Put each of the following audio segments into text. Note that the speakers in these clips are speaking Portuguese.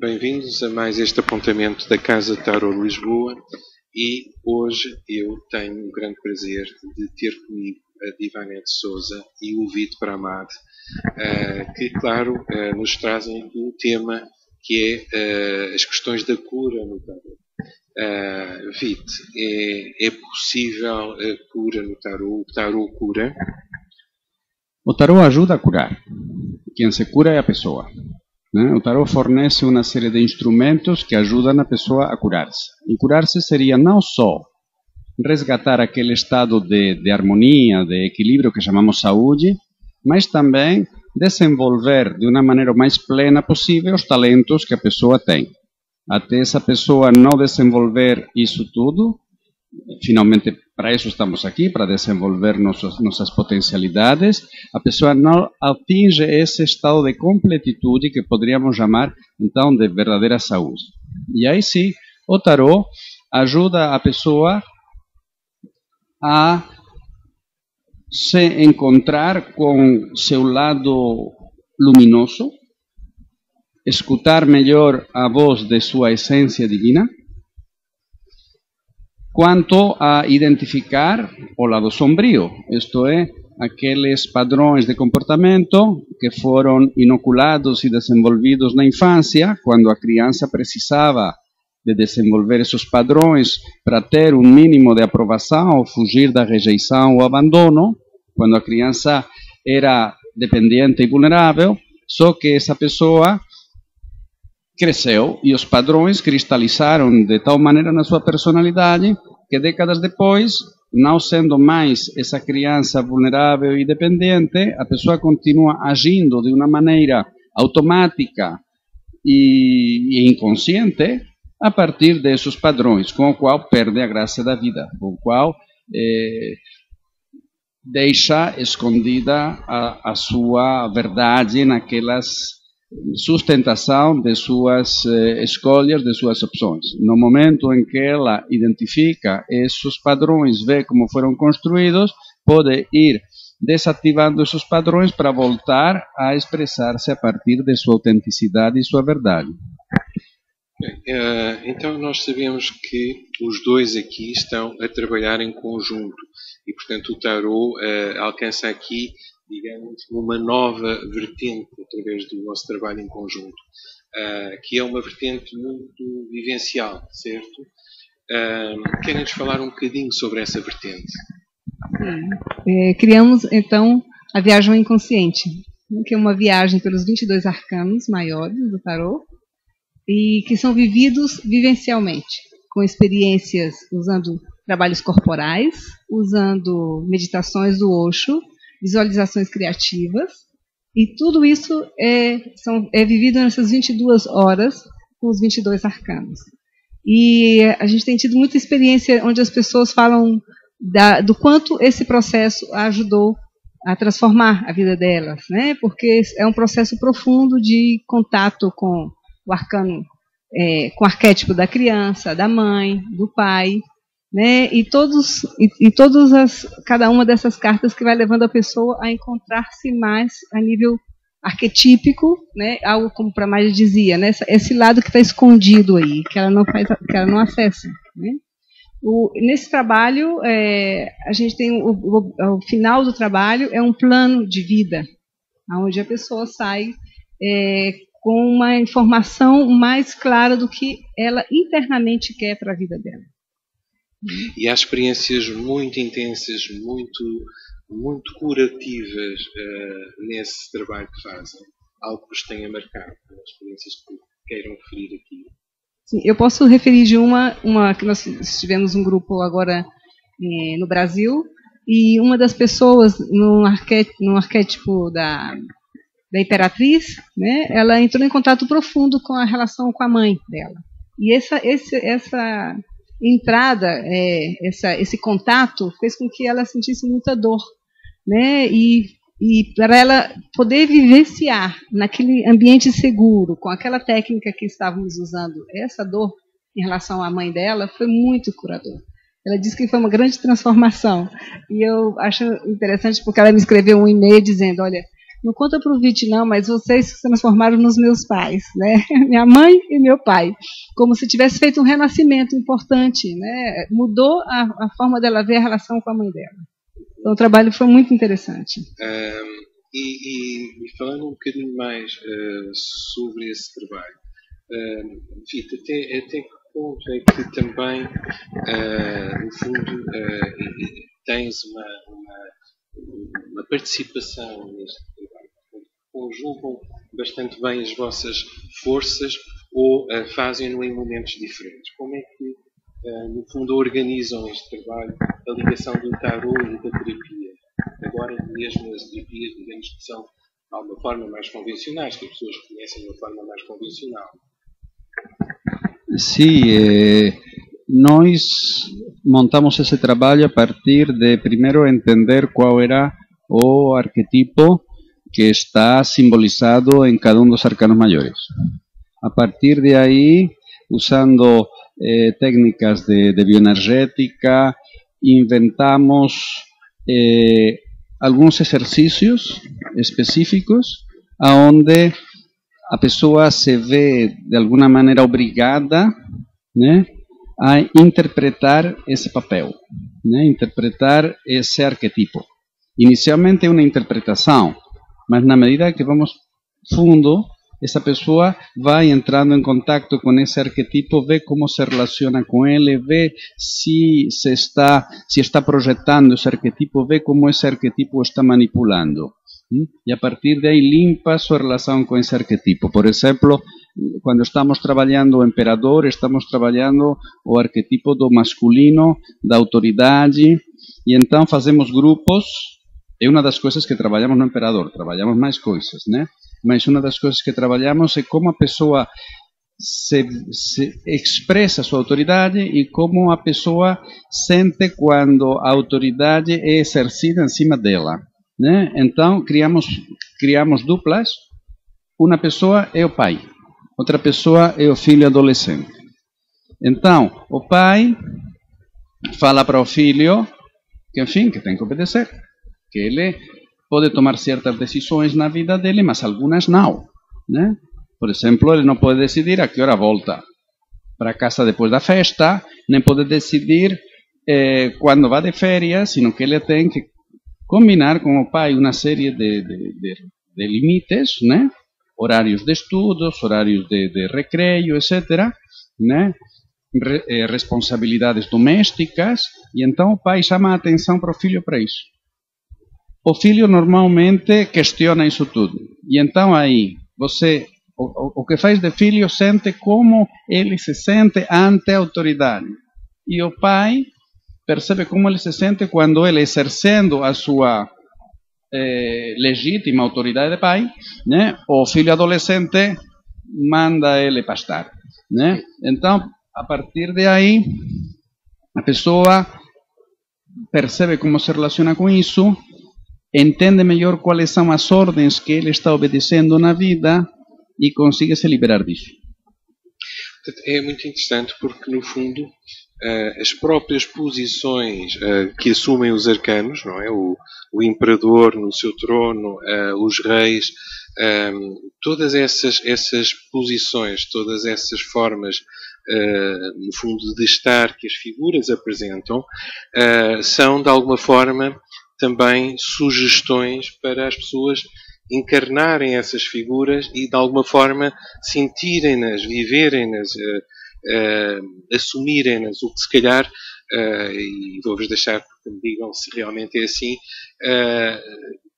Bem-vindos a mais este apontamento da Casa Tarot Lisboa e hoje eu tenho o grande prazer de ter comigo a Divanete Sousa e o Vito Bramad, que, claro, nos trazem o tema que é as questões da cura no tarot. Vito, é possível a cura no tarot? O tarot cura? O tarot ajuda a curar. Quem se cura é a pessoa. O tarot fornece uma série de instrumentos que ajudam a pessoa a curar-se. E curar-se seria não só resgatar aquele estado de harmonia, de equilíbrio que chamamos saúde, mas também desenvolver de uma maneira mais plena possível os talentos que a pessoa tem. Até essa pessoa não desenvolver isso tudo, finalmente para isso estamos aqui, para desenvolver nossas potencialidades, a pessoa não atinge esse estado de completitude que poderíamos chamar então de verdadeira saúde. E aí sim, o tarot ajuda a pessoa a se encontrar com seu lado luminoso, escutar melhor a voz de sua essência divina, quanto a identificar o lado sombrio, isto é, aqueles padrões de comportamento que foram inoculados e desenvolvidos na infância, quando a criança precisava de desenvolver esses padrões para ter um mínimo de aprovação, ou fugir da rejeição ou abandono, quando a criança era dependente e vulnerável, só que essa pessoa cresceu e os padrões cristalizaram de tal maneira na sua personalidade que décadas depois, não sendo mais essa criança vulnerável e dependente, a pessoa continua agindo de uma maneira automática e inconsciente a partir desses padrões, com o qual perde a graça da vida, com o qual deixa escondida a sua verdade naquelas sustentação de suas escolhas, de suas opções. No momento em que ela identifica esses padrões, vê como foram construídos, pode ir desativando esses padrões para voltar a expressar-se a partir de sua autenticidade e sua verdade. Então nós sabemos que os dois aqui estão a trabalhar em conjunto e, portanto, o tarot alcança aqui, digamos, uma nova vertente através do nosso trabalho em conjunto, que é uma vertente muito vivencial, certo? Querem-nos falar um bocadinho sobre essa vertente? Criamos, então, a viagem ao inconsciente, que é uma viagem pelos 22 arcanos maiores do tarot, e que são vividos vivencialmente, com experiências usando trabalhos corporais, usando meditações do Osho, visualizações criativas, e tudo isso é vivido nessas 22 horas com os 22 arcanos. E a gente tem tido muita experiência onde as pessoas falam do quanto esse processo ajudou a transformar a vida delas, né? Porque é um processo profundo de contato com o arcano, com o arquétipo da criança, da mãe, do pai, né? E cada uma dessas cartas que vai levando a pessoa a encontrar-se mais a nível arquetípico, né? Algo como Pramod dizia, né? Esse lado que está escondido aí, que ela não acessa, né? Nesse trabalho, a gente tem o final do trabalho é um plano de vida, onde a pessoa sai com uma informação mais clara do que ela internamente quer para a vida dela. E há experiências muito intensas, muito curativas nesse trabalho que fazem. Algo que os tenha marcado, as experiências que queiram referir aqui. Sim, eu posso referir de uma que nós tivemos um grupo agora no Brasil, e uma das pessoas no arquétipo da Imperatriz, né, ela entrou em contato profundo com a relação com a mãe dela. E essa entrada, esse contato fez com que ela sentisse muita dor, né? E para ela poder vivenciar naquele ambiente seguro, com aquela técnica que estávamos usando, essa dor em relação à mãe dela, foi muito curador. Ela disse que foi uma grande transformação. E eu acho interessante porque ela me escreveu um e-mail dizendo, olha, não conta para o Vit não, mas vocês se transformaram nos meus pais, né? Minha mãe e meu pai, como se tivesse feito um renascimento importante, né? Mudou a forma dela ver a relação com a mãe dela. Então o trabalho foi muito interessante. E falando um bocadinho mais sobre esse trabalho, Vita, até que ponto é que também, no fundo, tens uma participação neste trabalho? Conjugam bastante bem as vossas forças ou fazem-no em momentos diferentes? Como é que, no fundo, organizam este trabalho, a ligação do tarot e da terapia? Agora mesmo as terapias, digamos que são de alguma forma mais convencionais, que as pessoas conhecem de uma forma mais convencional. Sí, nós montamos esse trabalho a partir de primeiro entender qual era o arquetipo que está simbolizado em cada um dos arcanos maiores. A partir de aí, usando técnicas de bioenergética, inventamos alguns exercícios específicos onde a pessoa se vê de alguma maneira obrigada, né, a interpretar esse papel, né, interpretar esse arquetipo. Inicialmente é uma interpretação, mas na medida que vamos fundo, essa pessoa vai entrando em contato com esse arquetipo, vê como se relaciona com ele, vê se está projetando esse arquetipo, vê como esse arquetipo está manipulando. E a partir de aí limpa sua relação com esse arquetipo. Por exemplo, quando estamos trabalhando o imperador, estamos trabalhando o arquetipo do masculino, da autoridade, e então fazemos grupos. É uma das coisas que trabalhamos no imperador, trabalhamos mais coisas, né? Mas uma das coisas que trabalhamos é como a pessoa se expressa sua autoridade e como a pessoa sente quando a autoridade é exercida em cima dela, né? Então, criamos duplas. Uma pessoa é o pai, outra pessoa é o filho adolescente. Então, o pai fala para o filho que, enfim, que tem que obedecer, que ele pode tomar certas decisões na vida dele, mas algumas não, né? Por exemplo, ele não pode decidir a que hora volta para casa depois da festa, nem pode decidir quando vai de férias, sino que ele tem que combinar com o pai uma série de limites, né? Horários de estudos, horários de recreio, etc., né? Responsabilidades domésticas, e então o pai chama a atenção para o filho para isso. O filho normalmente questiona isso tudo, e então aí o que faz de filho sente como ele se sente ante a autoridade, e o pai percebe como ele se sente quando ele, exercendo a sua legítima autoridade de pai, né, o filho adolescente manda ele pastar, né? Então, a partir de aí, a pessoa percebe como se relaciona com isso, entende melhor quais são as ordens que ele está obedecendo na vida e consegue se liberar disso. É muito interessante porque, no fundo, as próprias posições que assumem os arcanos, não é? O imperador no seu trono, os reis, todas essas posições, todas essas formas, no fundo, de estar que as figuras apresentam, são, de alguma forma, também sugestões para as pessoas encarnarem essas figuras e, de alguma forma, sentirem-nas, viverem-nas, assumirem-nas, o que se calhar, e vou-vos deixar que me digam se realmente é assim,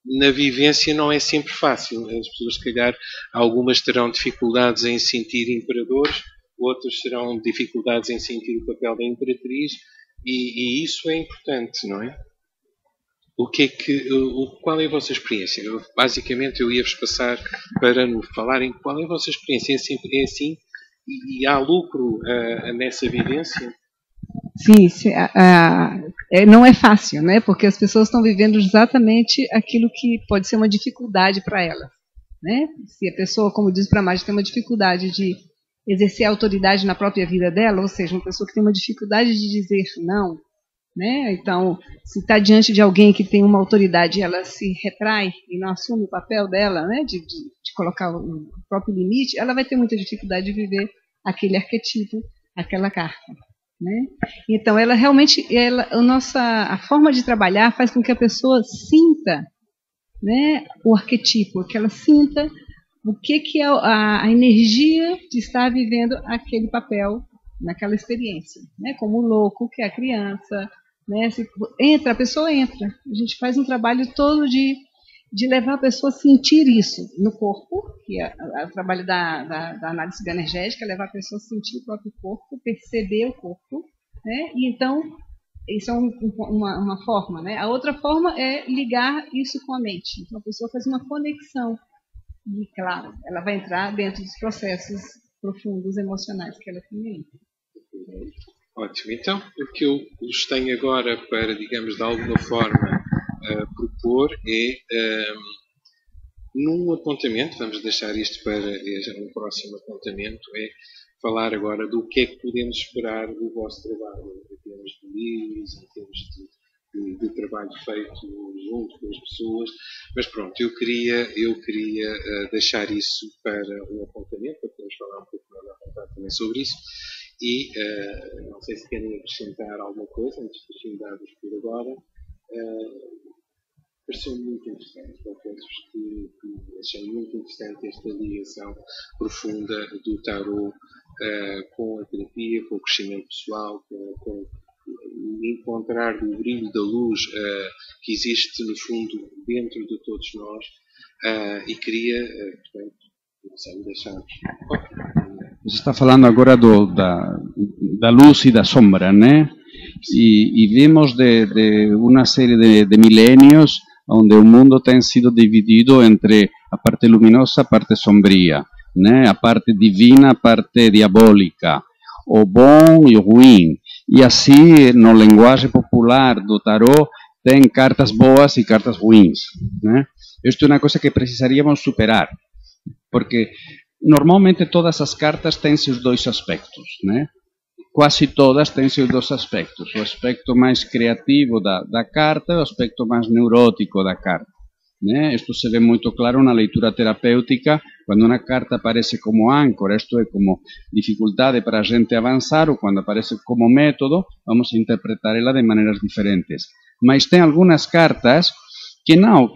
na vivência não é sempre fácil. As pessoas, se calhar, algumas terão dificuldades em sentir imperadores, outras terão dificuldades em sentir o papel da imperatriz, e isso é importante, não é? Qual é a vossa experiência? Basicamente, eu ia-vos passar para nos falarem qual é a vossa experiência. É assim? E há lucro nessa vivência? Sim, não é fácil, né? Porque as pessoas estão vivendo exatamente aquilo que pode ser uma dificuldade para elas, né? Se a pessoa, como diz para a Mágica, tem uma dificuldade de exercer a autoridade na própria vida dela, ou seja, uma pessoa que tem uma dificuldade de dizer não, né? Então, se está diante de alguém que tem uma autoridade, ela se retrai e não assume o papel dela, né, de colocar o próprio limite, ela vai ter muita dificuldade de viver aquele arquetipo, aquela carta, né? Então, ela realmente, a forma de trabalhar faz com que a pessoa sinta, né, o arquetipo, que ela sinta o que é a energia de estar vivendo aquele papel naquela experiência, né? Como o louco, que é a criança, né? A pessoa entra. A gente faz um trabalho todo de levar a pessoa a sentir isso no corpo, que é o trabalho da análise bioenergética, levar a pessoa a sentir o próprio corpo, perceber o corpo, né? E então, isso é uma forma, né? A outra forma é ligar isso com a mente. Então, a pessoa faz uma conexão. E, claro, ela vai entrar dentro dos processos profundos emocionais que ela tem aí. Ótimo. Então, o que eu vos tenho agora para, digamos, de alguma forma propor é, num apontamento, vamos deixar isto para um próximo apontamento, é falar agora do que é que podemos esperar do vosso trabalho, em termos de livros, em termos de trabalho feito junto com as pessoas. Mas pronto, eu queria deixar isso para um apontamento, para podermos falar um pouco mais à vontade também sobre isso. E não sei se querem acrescentar alguma coisa antes de findarmos por agora. Pareceu muito interessante, confesso que achei muito interessante esta ligação profunda do tarot com a terapia, com o crescimento pessoal, com encontrar o brilho da luz que existe no fundo dentro de todos nós e queria, portanto, não sei, deixar. Você está falando agora da luz e da sombra, né? E vimos de uma série de milênios onde o mundo tem sido dividido entre a parte luminosa e a parte sombria, né? A parte divina, a parte diabólica, o bom e o ruim. E assim, no linguagem popular do tarot, tem cartas boas e cartas ruins, né? Isto é uma coisa que precisaríamos superar, porque normalmente todas as cartas têm seus dois aspectos, né? Quase todas têm seus dois aspectos. O aspecto mais criativo da carta e o aspecto mais neurótico da carta, né? Isto se vê muito claro na leitura terapêutica, quando uma carta aparece como âncora, isto é, como dificuldade para a gente avançar, ou quando aparece como método, vamos interpretar ela de maneiras diferentes. Mas tem algumas cartas que não,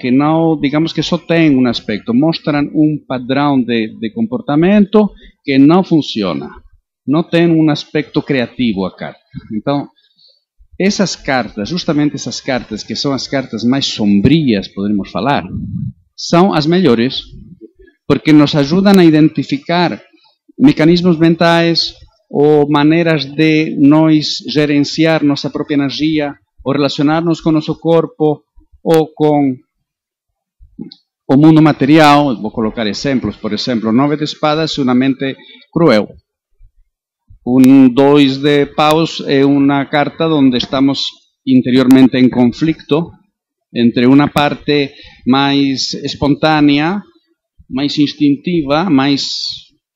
digamos que só tem um aspecto, mostram um padrão de comportamento que não funciona. Não tem um aspecto criativo a carta. Então, essas cartas, justamente essas cartas, que são as cartas mais sombrias, poderíamos falar, são as melhores, porque nos ajudam a identificar mecanismos mentais ou maneiras de nós gerenciar nossa própria energia, ou relacionar-nos com nosso corpo, ou com o mundo material. Vou colocar exemplos. Por exemplo, 9 de espadas é uma mente cruel. 2 de paus é uma carta onde estamos interiormente em conflito entre uma parte mais espontânea, mais instintiva, mais,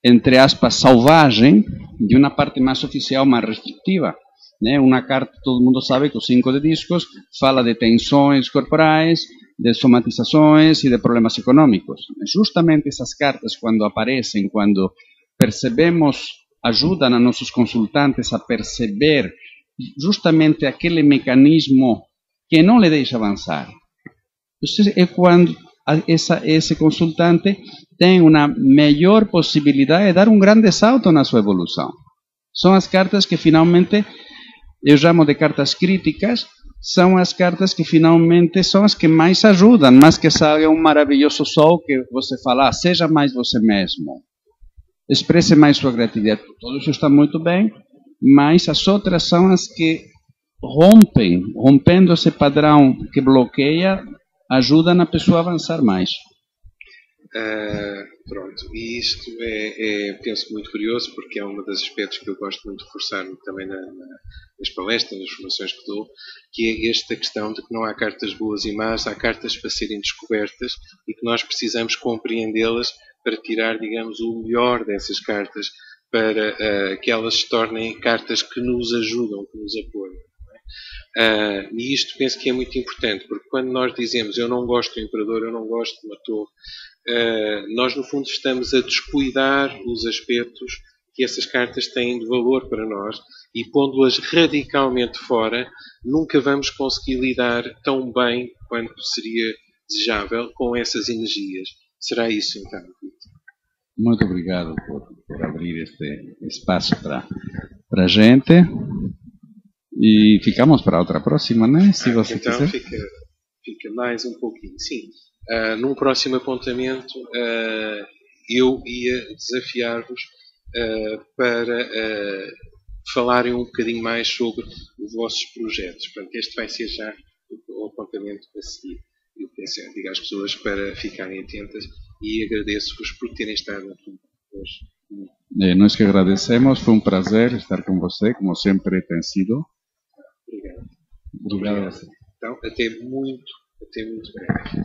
entre aspas, selvagem, e uma parte mais oficial, mais restritiva. Né? Uma carta, todo mundo sabe que o 5 de discos fala de tensões corporais, de somatizações e de problemas econômicos. Justamente essas cartas, quando aparecem, quando percebemos, ajudam a nossos consultantes a perceber justamente aquele mecanismo que não lhe deixa avançar. É quando esse consultante tem uma melhor possibilidade de dar um grande salto na sua evolução. São as cartas que finalmente, eu chamo de cartas críticas, são as cartas que finalmente são as que mais ajudam, mais que salga um maravilhoso sol que você fala, seja mais você mesmo. Expresse mais sua criatividade. Tudo isso está muito bem, mas as outras são as que rompendo esse padrão que bloqueia, ajudam a pessoa a avançar mais. Pronto, e isto penso, muito curioso, porque é um dos aspectos que eu gosto muito de reforçar também nas palestras, nas formações que dou, que é esta questão de que não há cartas boas e más, há cartas para serem descobertas e que nós precisamos compreendê-las para tirar, digamos, o melhor dessas cartas, para que elas se tornem cartas que nos ajudam, que nos apoiam. E isto penso que é muito importante, porque quando nós dizemos eu não gosto do imperador, eu não gosto de uma torre, nós no fundo estamos a descuidar os aspectos que essas cartas têm de valor para nós e pondo-as radicalmente fora, nunca vamos conseguir lidar tão bem quanto seria desejável com essas energias. Será isso então? Muito obrigado por abrir este espaço para a gente. E ficamos para outra próxima, né? Se você então quiser. Fica mais um pouquinho. Sim. Num próximo apontamento, eu ia desafiar-vos para falarem um bocadinho mais sobre os vossos projetos. Portanto, este vai ser já o apontamento a seguir. Eu peço, digo às pessoas para ficarem atentas e agradeço-vos por terem estado aqui hoje. Nós que agradecemos, foi um prazer estar com você, como sempre tem sido. Obrigado. Obrigado a você. Então, até muito breve.